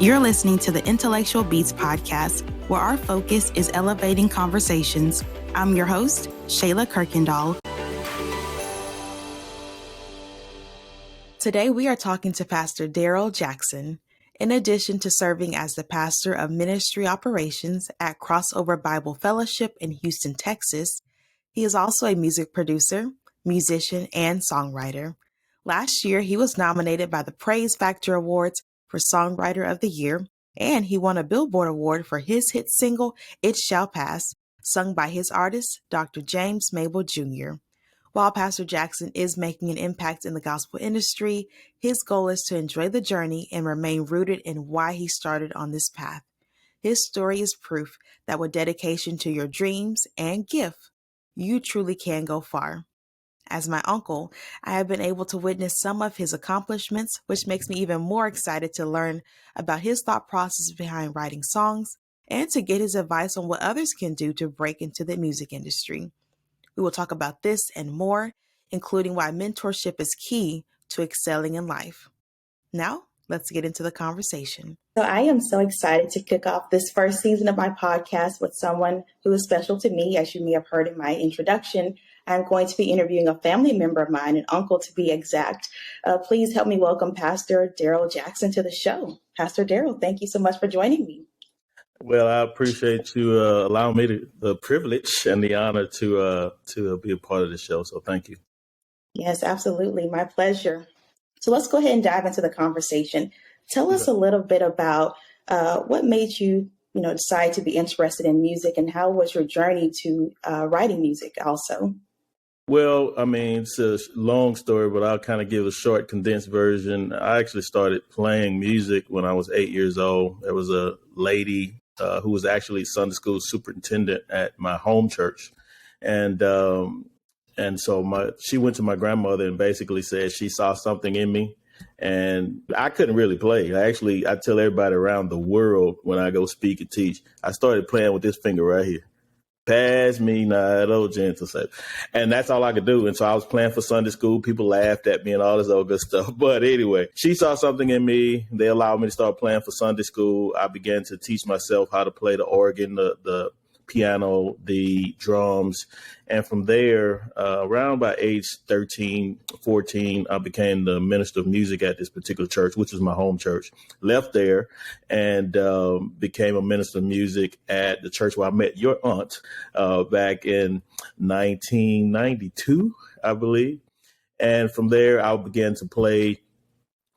You're listening to the Intellectual Beats podcast, where our focus is elevating conversations. I'm your host, Shayla Kirkendall. Today, we are talking to Pastor Darrell Jackson. In addition to serving as the pastor of ministry operations at Crossover Bible Fellowship in Houston, Texas, he is also a music producer, musician, and songwriter. Last year, he was nominated by the Praise Factor Awards for Songwriter of the Year, and he won a Billboard Award for his hit single, It Shall Pass, sung by his artist, Dr. James Mabel Jr. While Pastor Jackson is making an impact in the gospel industry, his goal is to enjoy the journey and remain rooted in why he started on this path. His story is proof that with dedication to your dreams and gift, you truly can go far. As my uncle, I have been able to witness some of his accomplishments, which makes me even more excited to learn about his thought process behind writing songs and to get his advice on what others can do to break into the music industry. We will talk about this and more, including why mentorship is key to excelling in life. Now, let's get into the conversation. So I am so excited to kick off this first season of my podcast with someone who is special to me. As you may have heard in my introduction, I'm going to be interviewing a family member of mine, an uncle to be exact. Please help me welcome Pastor Darrell Jackson to the show. Pastor Darrell, thank you so much for joining me. Well, I appreciate you allowing me the privilege and the honor to be a part of the show. So thank you. Yes, absolutely. My pleasure. So let's go ahead and dive into the conversation. Tell us a little bit about what made you, decide to be interested in music, and how was your journey to writing music also? Well, I mean, it's a long story, but I'll kind of give a short, condensed version. I actually started playing music when I was 8 years old. There was a lady who was actually Sunday school superintendent at my home church. And so she went to my grandmother and basically said she saw something in me. And I couldn't really play. I tell everybody around the world when I go speak and teach, I started playing with this finger right here. Pass me not, oh gentle Savior. And that's all I could do. And so I was playing for Sunday school. People laughed at me and all this other good stuff. But anyway, she saw something in me. They allowed me to start playing for Sunday school. I began to teach myself how to play the organ, the piano, the drums. And from there, around by age 13, 14, I became the minister of music at this particular church, which was my home church. Left there and became a minister of music at the church where I met your aunt back in 1992, I believe. And from there, I began to play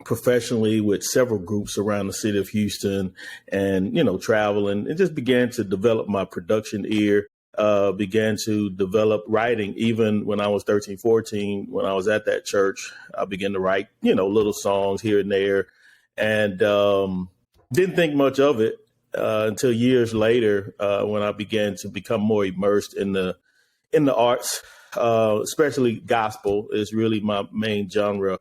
professionally with several groups around the city of Houston and, travel and just began to develop my production ear, began to develop writing. Even when I was 13, 14, when I was at that church, I began to write, little songs here and there and didn't think much of it until years later when I began to become more immersed in the arts, especially gospel is really my main genre.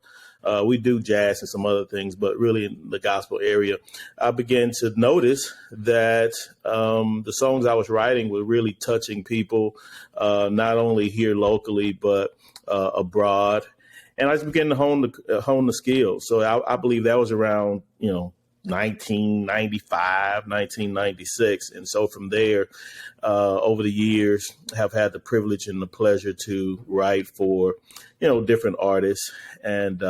We do jazz and some other things, but really in the gospel area, I began to notice that the songs I was writing were really touching people, not only here locally, but abroad. And I just began to hone the skills. So I believe that was around, 1995, 1996. And so from there, over the years, have had the privilege and the pleasure to write for, different artists. And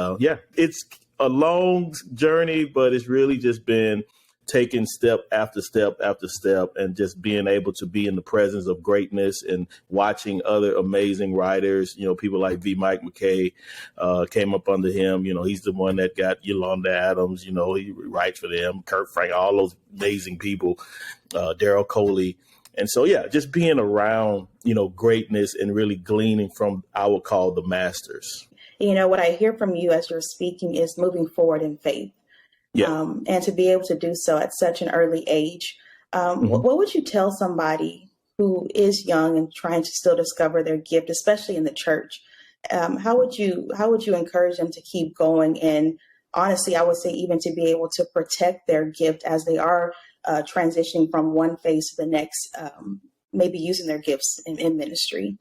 it's a long journey, but it's really just been taking step after step after step and just being able to be in the presence of greatness and watching other amazing writers, people like Mike McKay came up under him. He's the one that got Yolanda Adams, he writes for them, Kurt Frank, all those amazing people, Daryl Coley. And so, just being around, greatness and really gleaning from, I would call the masters. What I hear from you as you're speaking is moving forward in faith. Yeah. And to be able to do so at such an early age, what would you tell somebody who is young and trying to still discover their gift, especially in the church? How would you encourage them to keep going? And honestly, I would say even to be able to protect their gift as they are transitioning from one phase to the next, maybe using their gifts in ministry.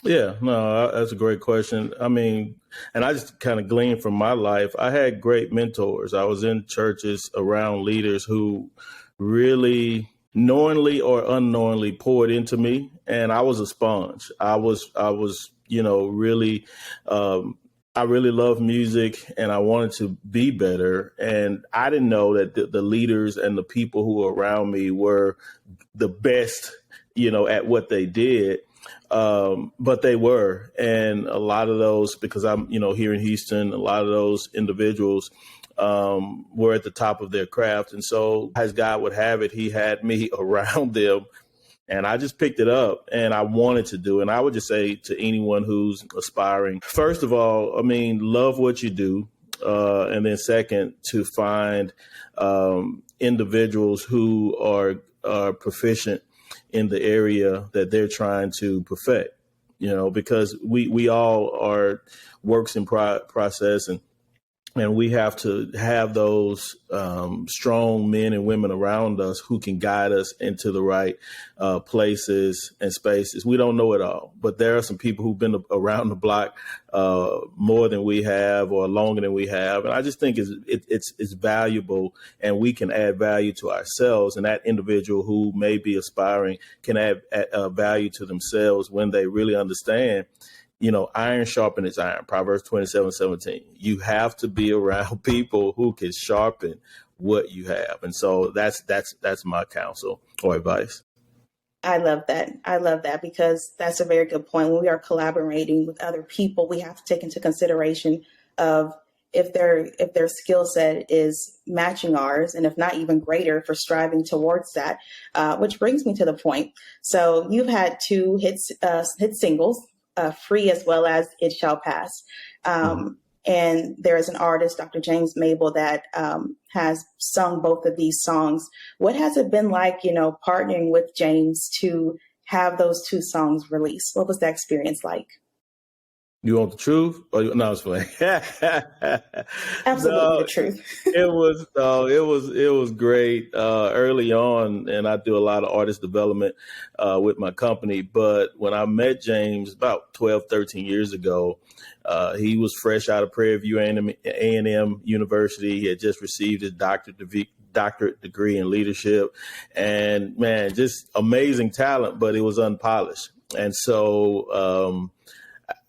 Yeah, no, that's a great question. I mean, and I just kind of gleaned from my life. I had great mentors. I was in churches around leaders who really knowingly or unknowingly poured into me, and I was a sponge. I was, really, I really love music, and I wanted to be better. And I didn't know that the leaders and the people who were around me were the best, at what they did. But they were, and a lot of those, because I'm, here in Houston, a lot of those individuals were at the top of their craft. And so, as God would have it, he had me around them, and I just picked it up and I wanted to do. And I would just say to anyone who's aspiring, first of all, I mean, love what you do. And then second, to find individuals who are proficient in the area that they're trying to perfect, because we all are works in process, and we have to have those strong men and women around us who can guide us into the right places and spaces. We don't know it all, but there are some people who've been around the block more than we have, or longer than we have. And I just think it's valuable, and we can add value to ourselves. And that individual who may be aspiring can add value to themselves when they really understand, iron sharpens iron, Proverbs 27:17. You have to be around people who can sharpen what you have. And so that's my counsel or advice. I love that. I love that, because that's a very good point. When we are collaborating with other people, we have to take into consideration of if their skill set is matching ours, and if not even greater, for striving towards that. Which brings me to the point. So you've had two hit singles, Free as well as It Shall Pass. And there is an artist, Dr. James Mabel, that has sung both of these songs. What has it been like, partnering with James to have those two songs released? What was that experience like? You want the truth? No, it's playing. Absolutely, the truth. It was great early on, and I do a lot of artist development with my company. But when I met James about 12, 13 years ago, he was fresh out of Prairie View A&M University. He had just received his doctorate degree in leadership, and man, just amazing talent, but it was unpolished. And so,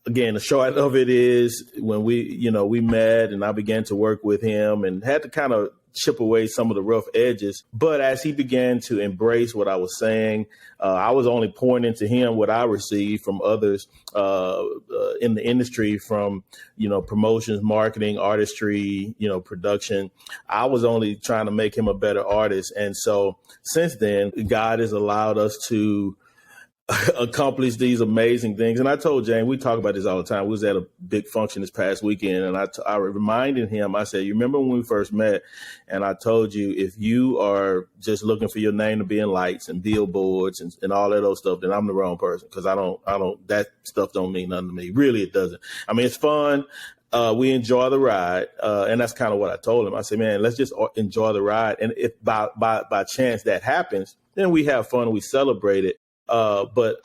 again, the short of it is, when we met and I began to work with him and had to kind of chip away some of the rough edges. But as he began to embrace what I was saying, I was only pouring into him what I received from others in the industry, from, promotions, marketing, artistry, production. I was only trying to make him a better artist. And so since then, God has allowed us to accomplish these amazing things. And I told Jane, we talk about this all the time. We was at a big function this past weekend, and I reminded him, I said, you remember when we first met, and I told you, if you are just looking for your name to be in lights and billboards and all of those stuff, then I'm the wrong person, because I don't, that stuff don't mean nothing to me. Really, it doesn't. I mean, it's fun. We enjoy the ride. And that's kind of what I told him. I said, man, let's just enjoy the ride. And if by chance that happens, then we have fun and we celebrate it. But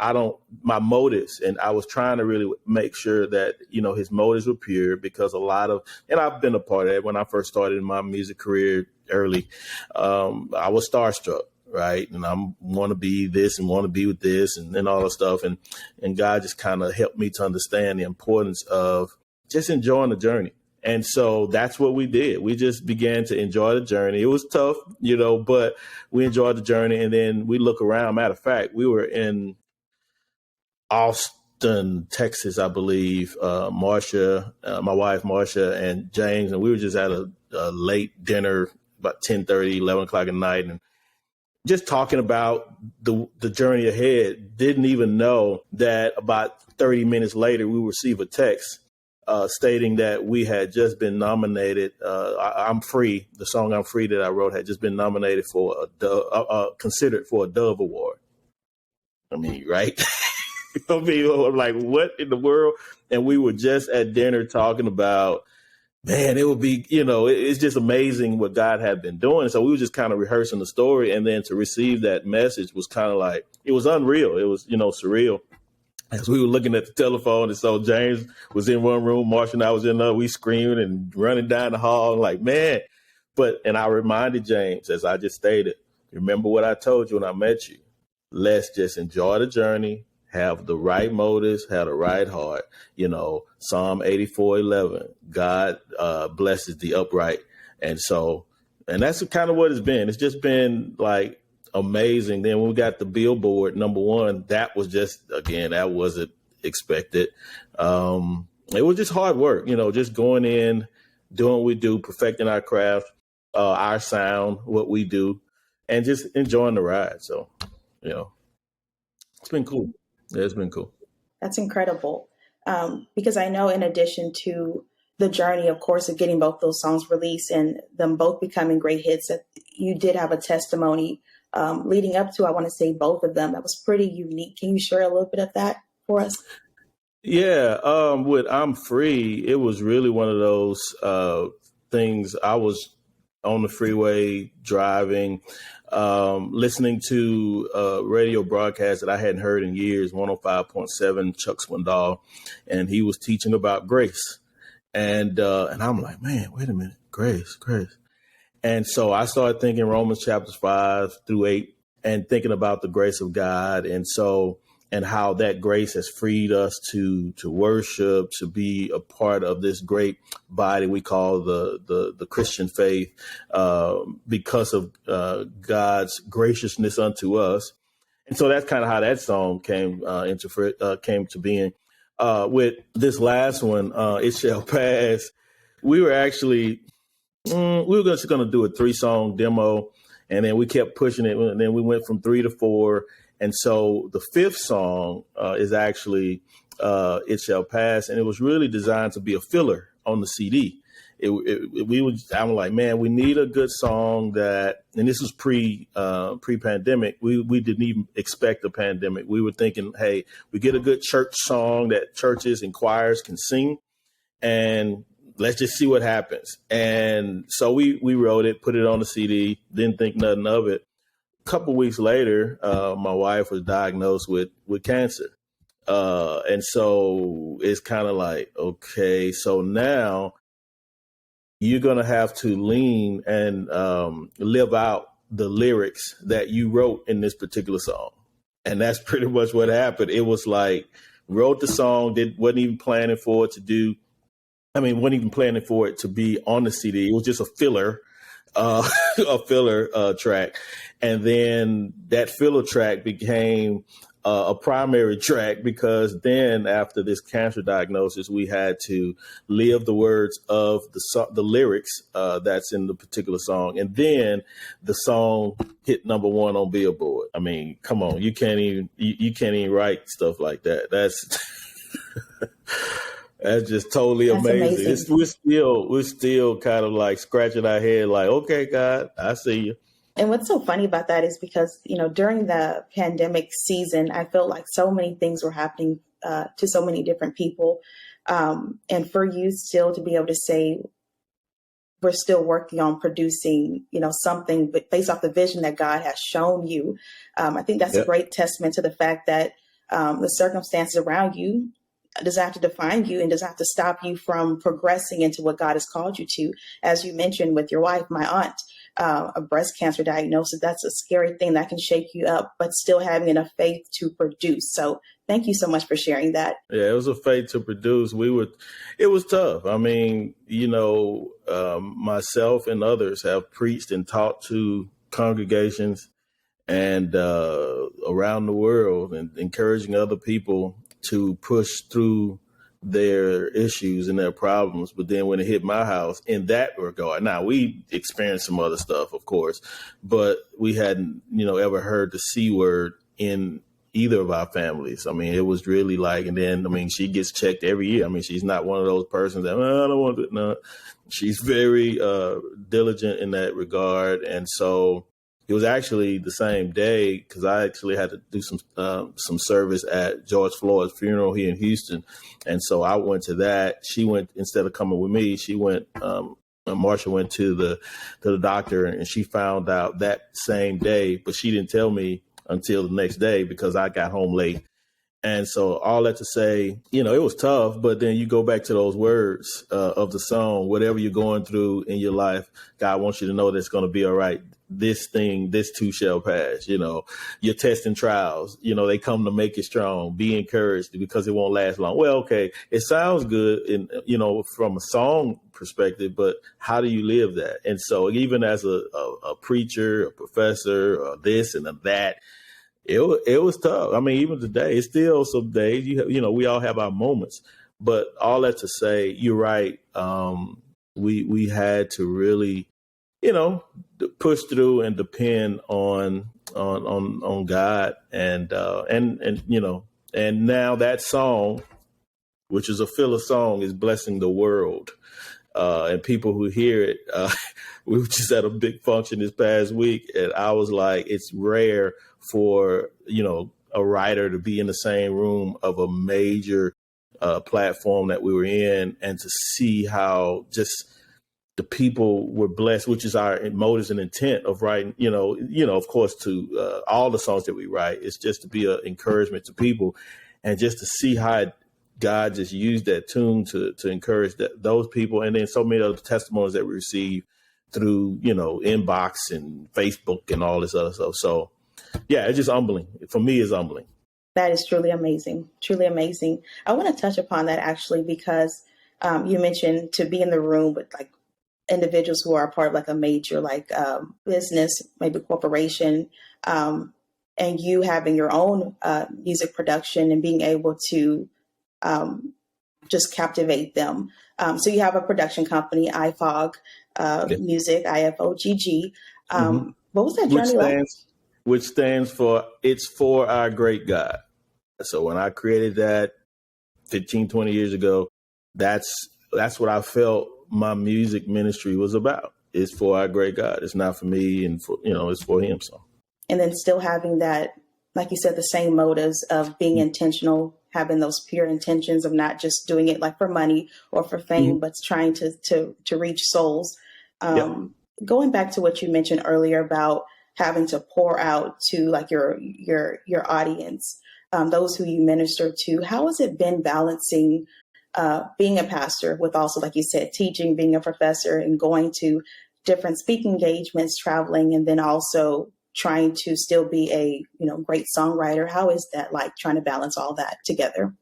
my motives, and I was trying to really make sure that, his motives were pure, because and I've been a part of that. When I first started in my music career early, I was starstruck, right? And I want to be this and want to be with this and all that stuff. And God just kind of helped me to understand the importance of just enjoying the journey. And so that's what we did. We just began to enjoy the journey. It was tough, but we enjoyed the journey. And then we look around. Matter of fact, we were in Austin, Texas, I believe, Marcia, my wife, Marcia, and James. And we were just at a late dinner, about 10:30, 11 o'clock at night. And just talking about the journey ahead. Didn't even know that about 30 minutes later, we received a text stating that we had just been nominated. I'm Free, the song I'm Free that I wrote, had just been nominated for considered for a Dove Award. I mean, right? I mean, I'm like, what in the world? And we were just at dinner talking about, man, it would be, it's just amazing what God had been doing. So we were just kind of rehearsing the story. And then to receive that message was kind of like, it was unreal. It was, surreal. as we were looking at the telephone, and so James was in one room, Marsha and I was in another, we screaming and running down the hall like, man. And I reminded James, as I just stated, remember what I told you when I met you. Let's just enjoy the journey, have the right motives, have the right heart. Psalm 84:11, God blesses the upright. And that's kind of what it's been. It's just been like amazing. Then when we got the Billboard #1, that was just, again, that wasn't expected. It was just hard work, just going in, doing what we do, perfecting our craft, our sound, what we do, and just enjoying the ride. So, it's been cool. Yeah, it's been cool. That's incredible. Because I know, in addition to the journey, of course, of getting both those songs released and them both becoming great hits, that you did have a testimony leading up to, I want to say, both of them. That was pretty unique. Can you share a little bit of that for us? Yeah. With I'm Free, it was really one of those things. I was on the freeway driving, listening to a radio broadcast that I hadn't heard in years, 105.7, Chuck Swindoll, and he was teaching about grace. And I'm like, man, wait a minute, grace. And so I started thinking Romans chapters 5-8 and thinking about the grace of God. And how that grace has freed us to worship, to be a part of this great body we call the Christian faith, because of God's graciousness unto us. And so that's kind of how that song came to being. With this last one, It Shall Pass, we were actually just going to do a 3-song demo, and then we kept pushing it, and then we went from 3 to 4. And so the 5th song is actually It Shall Pass. And it was really designed to be a filler on the CD. I'm like, man, we need a good song that, and this was pre-pandemic. We didn't even expect a pandemic. We were thinking, hey, we get a good church song that churches and choirs can sing, and let's just see what happens. And so we wrote it, put it on the CD, didn't think nothing of it. Couple weeks later, my wife was diagnosed with cancer. And so it's kind of like, okay, so now you're going to have to lean and live out the lyrics that you wrote in this particular song. And that's pretty much what happened. It was like, wrote the song, wasn't even planning for it to be on the CD. It was just a filler track. And then that filler track became a primary track, because then after this cancer diagnosis, we had to live the words of the lyrics that's in the particular song. And then the song hit #1 on Billboard. I mean, come on, you can't even write stuff like that. That's That's just totally amazing. We're still kind of like scratching our head like, okay, God, I see you. And what's so funny about that is because, during the pandemic season, I felt like so many things were happening to so many different people. And for you still to be able to say, we're still working on producing, something but based off the vision that God has shown you. I think that's a great testament to the fact that the circumstances around you doesn't have to define you and doesn't have to stop you from progressing into what God has called you to. As you mentioned with your wife, my aunt, a breast cancer diagnosis, that's a scary thing that can shake you up, but still having enough faith to produce. So thank you so much for sharing that. Yeah, it was a faith to produce. It was tough. I mean, myself and others have preached and taught to congregations and around the world, and encouraging other people to push through their issues and their problems. But then when it hit my house in that regard, now we experienced some other stuff, of course, but we hadn't, ever heard the C word in either of our families. I mean, it was really like, and then, she gets checked every year. She's not one of those persons that, I don't want to, no, she's very diligent in that regard. And so it was actually the same day, because I actually had to do some service at George Floyd's funeral here in Houston. And so I went to that. She went, instead of coming with me, she went, Marsha went to the doctor, and she found out that same day, but she didn't tell me until the next day because I got home late. And so all that to say, it was tough, but then you go back to those words of the song, whatever you're going through in your life, God wants you to know that it's going to be all right. This too shall pass. Your tests and trials, they come to make you strong. Be encouraged because it won't last long. Well, okay, it sounds good from a song perspective, but how do you live that? And so even as a preacher, a professor, or this and that, it was tough. I mean, even today, it's still some days, we all have our moments, but all that to say, you're right. We had to really, push through and depend on God and now that song, which is a filler song, is blessing the world. And people who hear it, we were just at a big function this past week, and I was like, it's rare for, a writer to be in the same room of a major platform that we were in, and to see how just the people were blessed, which is our motives and intent of writing, of course, to all the songs that we write. It's just to be an encouragement to people, and just to see how God just used that tune to encourage those people. And then so many other testimonies that we receive through, inbox and Facebook and all this other stuff. So, yeah, it's just humbling. For me, it's humbling. That is truly amazing. Truly amazing. I want to touch upon that actually, because you mentioned to be in the room with like individuals who are a part of like a major business, maybe corporation, and you having your own music production and being able to just captivate them. So you have a production company, IFOG Music, IFOGG. What was that journey like? Which stands for It's For Our Great God. So when I created that 15, 20 years ago, that's what I felt my music ministry was about. It's for our great God. It's not for me, and it's for him. So, and then still having that, like you said, the same motives of being intentional, having those pure intentions of not just doing it like for money or for fame, but trying to reach souls. Going back to what you mentioned earlier about having to pour out to like your audience, those who you minister to, how has it been balancing being a pastor with also, like you said, teaching, being a professor, and going to different speaking engagements, traveling, and then also trying to still be a great songwriter? How is that like, trying to balance all that together?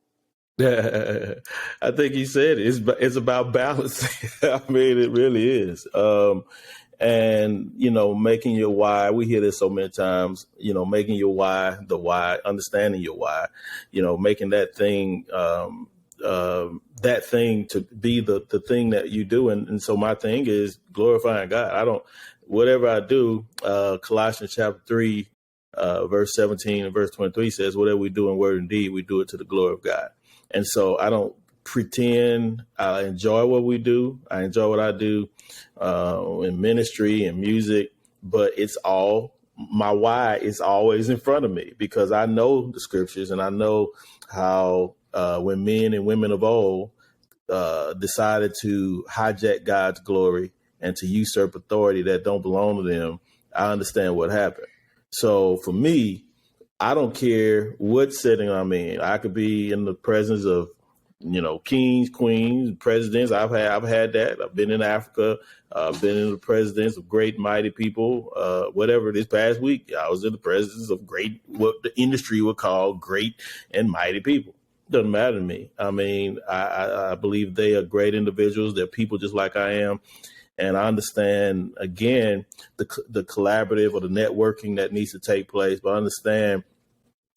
I think you said it's about balance. I mean, it really is. And, making your why, we hear this so many times, making your why, the why, understanding your why, making that thing, to be the thing that you do. And so my thing is glorifying God. Whatever I do, Colossians chapter 3, verse 17 and verse 23 says, whatever we do in word and deed, we do it to the glory of God. And so I don't pretend. I enjoy what we do. I enjoy what I do in ministry and music, but my why is always in front of me, because I know the scriptures, and I know how when men and women of old decided to hijack God's glory and to usurp authority that don't belong to them, I understand what happened. So for me, I don't care what setting I'm in. I could be in the presence of, kings, queens, presidents. I've had that. I've been in Africa. I've been in the presence of great, mighty people. Whatever, this past week, I was in the presence of what the industry would call great and mighty people. Doesn't matter to me. I mean, I believe they are great individuals. They're people just like I am. And I understand, again, the collaborative or the networking that needs to take place. But I understand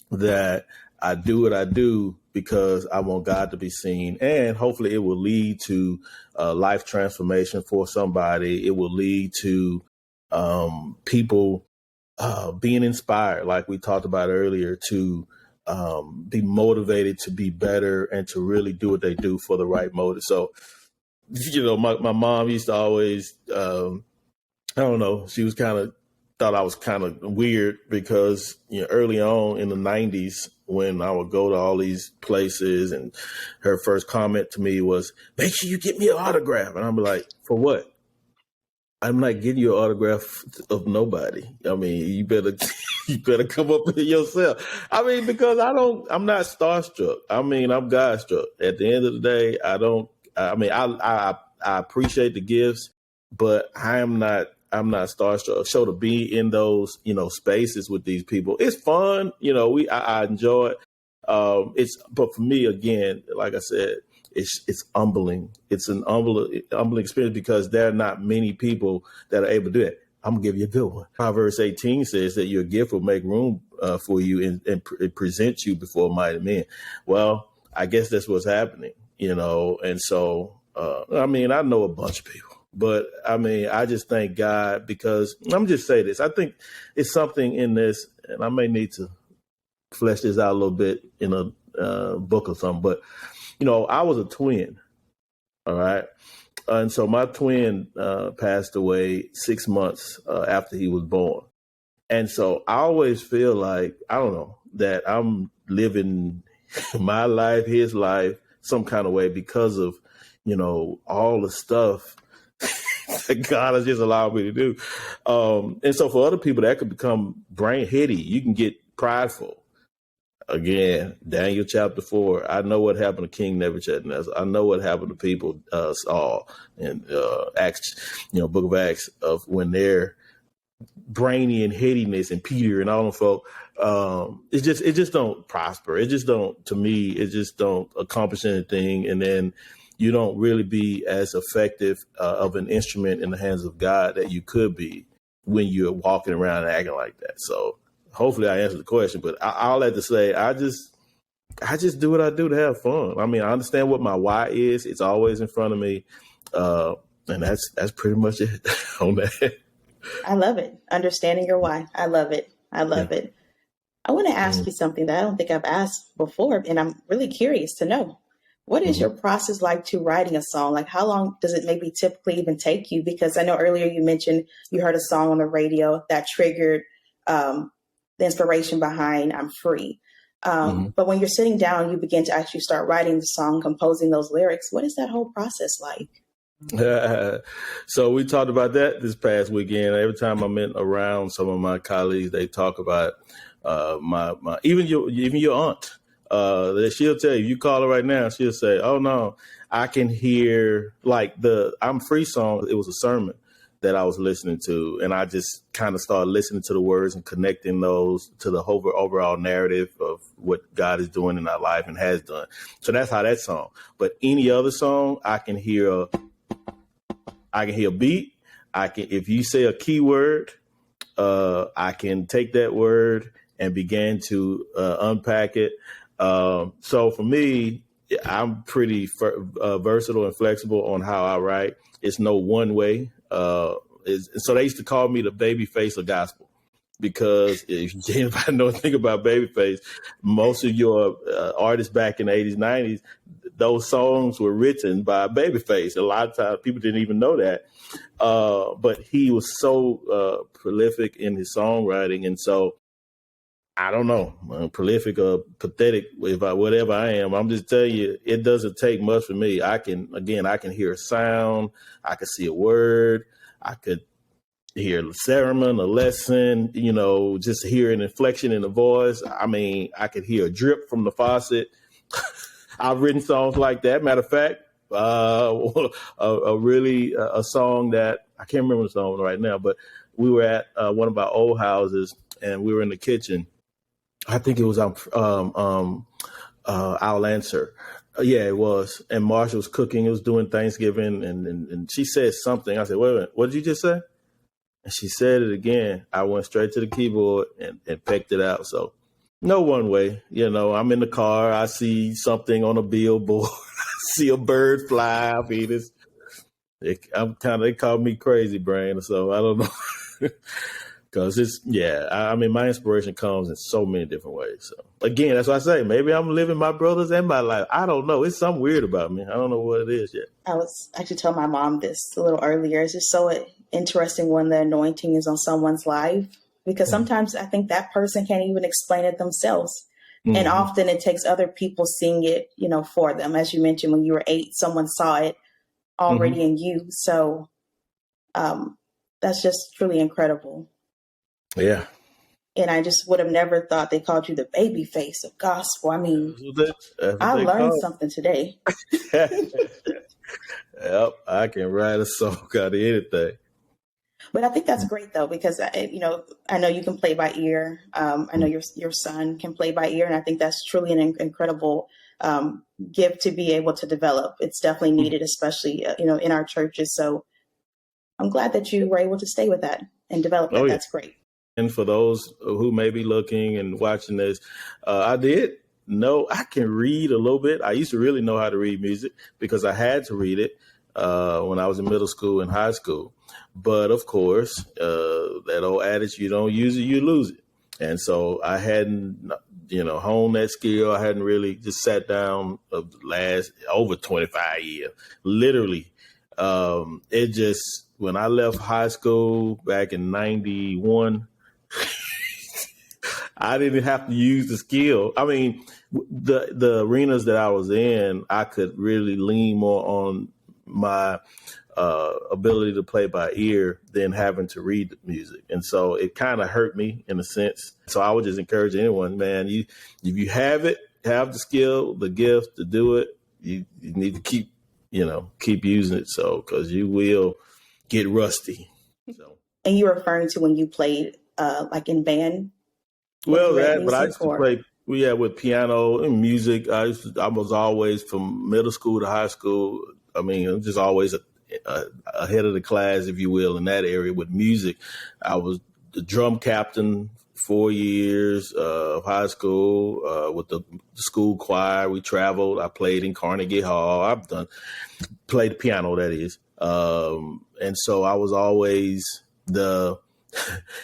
that I do what I do because I want God to be seen. And hopefully it will lead to life transformation for somebody. It will lead to people being inspired, like we talked about earlier, to be motivated to be better and to really do what they do for the right motive. So, my mom used to always, I don't know, she was thought I was kind of weird because, early on in the 90s, when I would go to all these places, and her first comment to me was, make sure you get me an autograph. And I'm like, for what? I'm not getting you an autograph of nobody. I mean, you better you better come up with it yourself. I mean, because I'm not starstruck. I mean, I'm God struck. At the end of the day, I appreciate the gifts, but I'm not starstruck. So to be in those, spaces with these people, it's fun. I enjoy it. But for me, again, like I said, it's humbling. It's an humbling experience because there are not many people that are able to do it. I'm gonna give you a good one. Proverbs 18 says that your gift will make room for you and present you before mighty men. Well, I guess that's what's happening, And so, I know a bunch of people, but I just thank God because I'm just say this. I think it's something in this, and I may need to flesh this out a little bit in a book or something, but I was a twin. All right. And so my twin passed away 6 months after he was born. And so I always feel like, I don't know, that I'm living my life, his life, some kind of way because of, all the stuff that God has just allowed me to do. And so for other people, that could become brain heady. You can get prideful. Again, Daniel chapter 4. I know what happened to King Nebuchadnezzar. I know what happened to people, Saul and Acts, Book of Acts, of when they're brainy and headiness, and Peter and all them folk. It just don't prosper. It just don't. To me, it just don't accomplish anything. And then you don't really be as effective of an instrument in the hands of God that you could be when you're walking around and acting like that. So. Hopefully I answered the question, but I'll have to say, I just do what I do to have fun. I mean, I understand what my why is. It's always in front of me. And that's pretty much it on that. I love it. Understanding your why. I love it. I love it. I want to ask you something that I don't think I've asked before, and I'm really curious to know. What is your process like to writing a song? Like, how long does it maybe typically even take you? Because I know earlier you mentioned you heard a song on the radio that triggered the inspiration behind I'm Free. But when you're sitting down, you begin to actually start writing the song, composing those lyrics. What is that whole process like? So we talked about that this past weekend. Every time I'm around some of my colleagues, they talk about my even your aunt. She'll tell you call her right now. She'll say, "Oh no, I can hear like the I'm Free song." It was a sermon that I was listening to, and I just kind of started listening to the words and connecting those to the overall narrative of what God is doing in our life and has done. So that's how that song. But any other song, I can hear a beat. If you say a keyword, I can take that word and begin to unpack it. So for me, I'm pretty versatile and flexible on how I write. It's no one way. So they used to call me the Babyface of gospel, because if anybody know anything about Babyface, most of your artists back in the 80s, 90s, those songs were written by Babyface. A lot of times people didn't even know that. But he was so prolific in his songwriting. And so I don't know, prolific or pathetic, whatever I am. I'm just telling you, it doesn't take much for me. I can hear a sound. I can see a word. I could hear a sermon, a lesson, just hear an inflection in the voice. I mean, I could hear a drip from the faucet. I've written songs like that. Matter of fact, a song that I can't remember the song right now, but we were at one of our old houses and we were in the kitchen. I think it was I'll Answer. Yeah, it was. And Marsha was cooking. It was doing Thanksgiving. And she said something. I said, wait a minute, what did you just say? And she said it again. I went straight to the keyboard and pecked it out. So no one way. I'm in the car. I see something on a billboard. I see a bird fly. I mean, they call me crazy brain. So I don't know. Because my inspiration comes in so many different ways. So again, that's why I say, maybe I'm living my brothers and my life. I don't know. It's something weird about me. I don't know what it is yet. I was actually telling my mom this a little earlier. It's just so interesting when the anointing is on someone's life, because sometimes I think that person can't even explain it themselves. And often it takes other people seeing it, for them. As you mentioned, when you were 8, someone saw it already in you. So That's just truly incredible. Yeah. And I just would have never thought they called you the Babyface of gospel. I mean, That's what I they learned call something today. it. Yep, I can write a song out of anything. But I think that's great though, because I know you can play by ear. I know your son can play by ear, and I think that's truly an incredible gift to be able to develop. It's definitely needed, especially in our churches. So I'm glad that you were able to stay with that and develop that. Oh, yeah. That's great. And for those who may be looking and watching this, I did know I can read a little bit. I used to really know how to read music because I had to read it when I was in middle school and high school. But of course, that old adage, you don't use it, you lose it. And so I hadn't, honed that skill. I hadn't really just sat down the last over 25 years, literally. It just, when I left high school back in 91, I didn't have to use the skill. I mean, the arenas that I was in, I could really lean more on my ability to play by ear than having to read the music. And so it kind of hurt me in a sense. So I would just encourage anyone, man, if you have the skill, the gift to do it, you need to keep using it. So, cause you will get rusty. So. And you're referring to when you played like in band? Well, but I used to play, with piano and music. I was always, from middle school to high school, I mean, I'm just always ahead of the class, if you will, in that area with music. I was the drum captain 4 years of high school with the school choir. We traveled. I played in Carnegie Hall. Played the piano, that is. And so I was always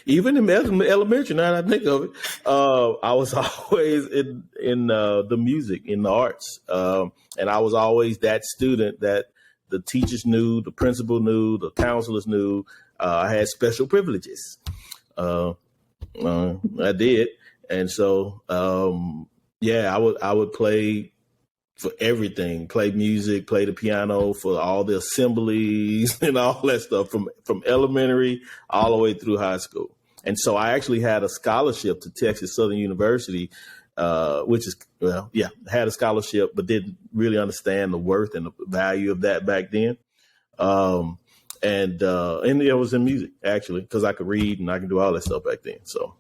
even in elementary, now that I think of it, I was always in the music, in the arts. And I was always that student that the teachers knew, the principal knew, the counselors knew. I had special privileges. I did. And so, I would play for everything, play music, play the piano for all the assemblies and all that stuff from elementary all the way through high school. And so I actually had a scholarship to Texas Southern University, had a scholarship, but didn't really understand the worth and the value of that back then. And it was in music, actually, because I could read and I could do all that stuff back then. So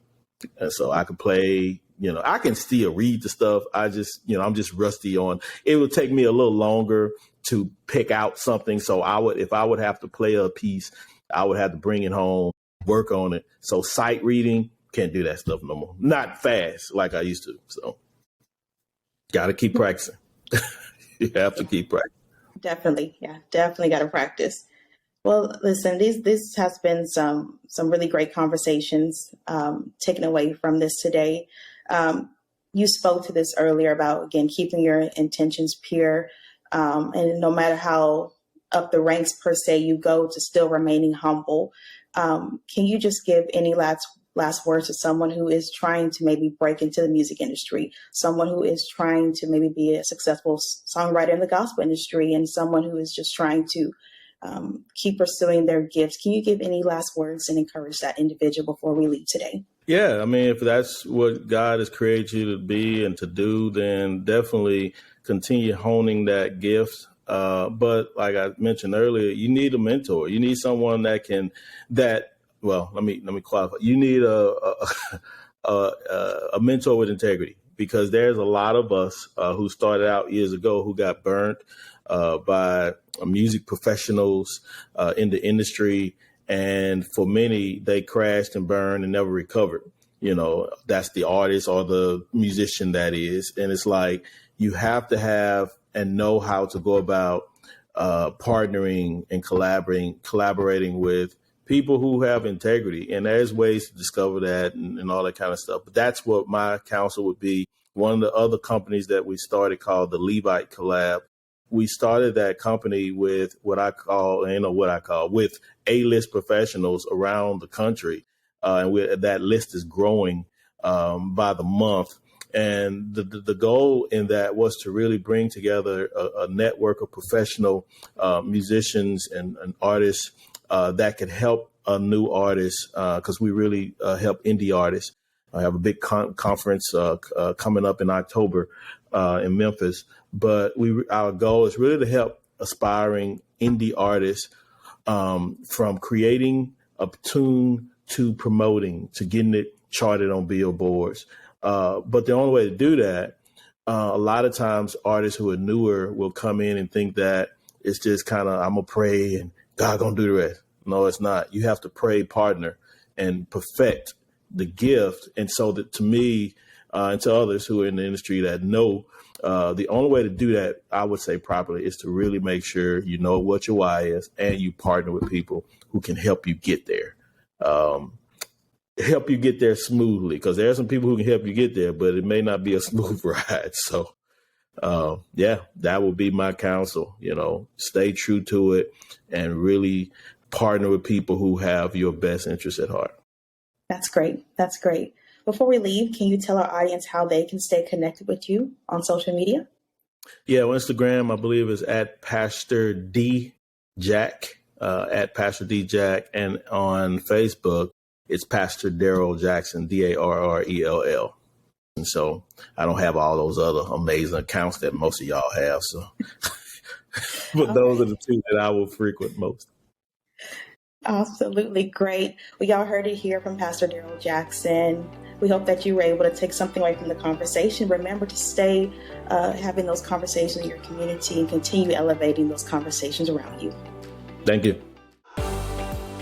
I could play. I can still read the stuff. I just, I'm just rusty on. It would take me a little longer to pick out something. So if I would have to play a piece, I would have to bring it home, work on it. So sight reading, can't do that stuff no more. Not fast like I used to. So got to keep practicing. You have to keep practicing. Definitely. Yeah, definitely got to practice. Well, listen, this has been some really great conversations taken away from this today. You spoke to this earlier about, again, keeping your intentions pure, and no matter how up the ranks per se you go, to still remaining humble. Can you just give any last words to someone who is trying to maybe break into the music industry, someone who is trying to maybe be a successful songwriter in the gospel industry, and someone who is just trying to keep pursuing their gifts? Can you give any last words and encourage that individual before we leave today? Yeah, I mean, if that's what God has created you to be and to do, then definitely continue honing that gift. But like I mentioned earlier, you need a mentor. You need someone let me qualify. You need a mentor with integrity, because there's a lot of us who started out years ago who got burnt by music professionals in the industry. And for many, they crashed and burned and never recovered. That's the artist or the musician, that is. And it's like, you have to have and know how to go about partnering and collaborating with people who have integrity. And there's ways to discover that and all that kind of stuff. But that's what my counsel would be. One of the other companies that we started called the Levite Collab. We started that company with with A-list professionals around the country. And that list is growing by the month. And the goal in that was to really bring together a network of professional musicians and artists that could help a new artist, because we really help indie artists. I have a big conference coming up in October in Memphis. But our goal is really to help aspiring indie artists from creating a tune to promoting, to getting it charted on billboards. But the only way to do that, a lot of times artists who are newer will come in and think that it's just kind of, I'm going to pray and God going to do the rest. No, it's not. You have to pray, partner, and perfect the gift. And so that, to me and to others who are in the industry that know, the only way to do that, I would say properly, is to really make sure you know what your why is and you partner with people who can help you get there. Help you get there smoothly, because there are some people who can help you get there, but it may not be a smooth ride. So, that would be my counsel. Stay true to it and really partner with people who have your best interests at heart. That's great. That's great. Before we leave, can you tell our audience how they can stay connected with you on social media? Yeah, on Instagram, I believe is at Pastor D Jack, at Pastor D Jack, and on Facebook, it's Pastor Darrell Jackson, Darrell. And so I don't have all those other amazing accounts that most of y'all have. So, but those are the two that I will frequent most. Absolutely great. Well, y'all heard it here from Pastor Darrell Jackson. We hope that you were able to take something away from the conversation. Remember to stay having those conversations in your community and continue elevating those conversations around you. Thank you.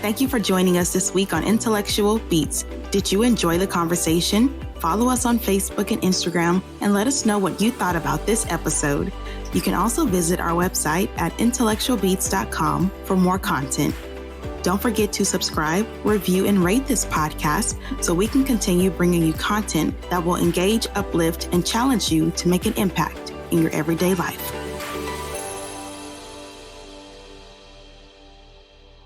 Thank you for joining us this week on Intellectual Beats. Did you enjoy the conversation? Follow us on Facebook and Instagram and let us know what you thought about this episode. You can also visit our website at intellectualbeats.com for more content. Don't forget to subscribe, review, and rate this podcast so we can continue bringing you content that will engage, uplift, and challenge you to make an impact in your everyday life.